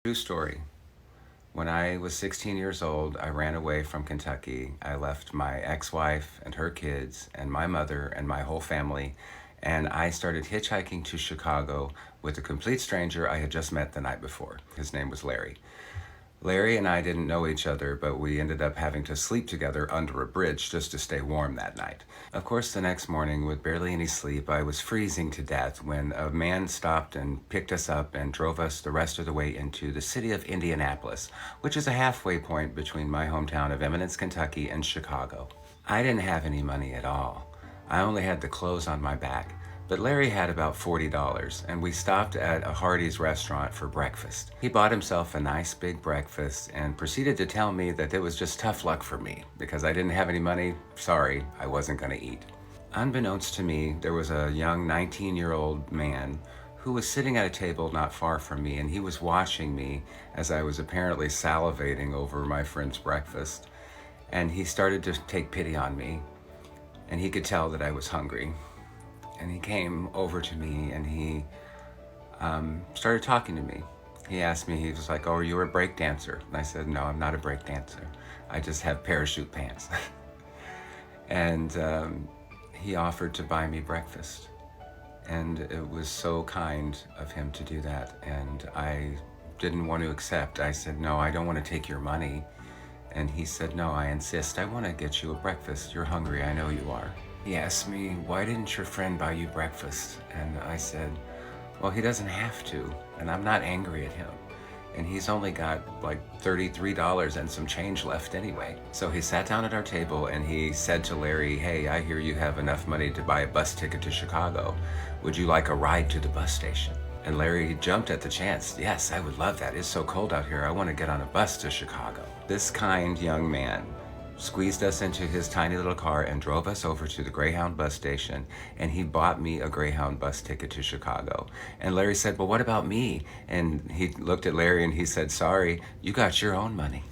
True story. When I was 16 years old, I ran away from Kentucky. I left my ex-wife and her kids and my mother and my whole family, and I started hitchhiking to Chicago with a complete stranger I had just met the night before. His name was Larry. Larry and I didn't know each other, but we ended up having to sleep together under a bridge just to stay warm that night. Of course, the next morning, with barely any sleep, I was freezing to death when a man stopped and picked us up and drove us the rest of the way into the city of Indianapolis, which is a halfway point between my hometown of Eminence, Kentucky, and Chicago. I didn't have any money at all. I only had the clothes on my back. But Larry had about $40, and we stopped at a Hardee's restaurant for breakfast. He bought himself a nice big breakfast and proceeded to tell me that it was just tough luck for me because I didn't have any money. Sorry, I wasn't going to eat. Unbeknownst to me, there was a young 19-year-old man who was sitting at a table not far from me, and he was watching me as I was apparently salivating over my friend's breakfast. And he started to take pity on me, and he could tell that I was hungry. And he came over to me and he started talking to me. He asked me, he was like, "Oh, are you a break dancer?" And I said, "No, I'm not a break dancer. I just have parachute pants." And he offered to buy me breakfast. And it was so kind of him to do that. And I didn't want to accept. I said, "No, I don't want to take your money." And he said, "No, I insist. I want to get you a breakfast. You're hungry. I know you are." He asked me, "Why didn't your friend buy you breakfast?" And I said, "Well, he doesn't have to, and I'm not angry at him. And he's only got like $33 and some change left anyway." So he sat down at our table and he said to Larry, "Hey, I hear you have enough money to buy a bus ticket to Chicago. Would you like a ride to the bus station?" And Larry jumped at the chance. "Yes, I would love that. It's so cold out here. I want to get on a bus to Chicago." This kind young man squeezed us into his tiny little car and drove us over to the Greyhound bus station, and he bought me a Greyhound bus ticket to Chicago. And Larry said, "Well, what about me?" And he looked at Larry and he said, "Sorry, you got your own money."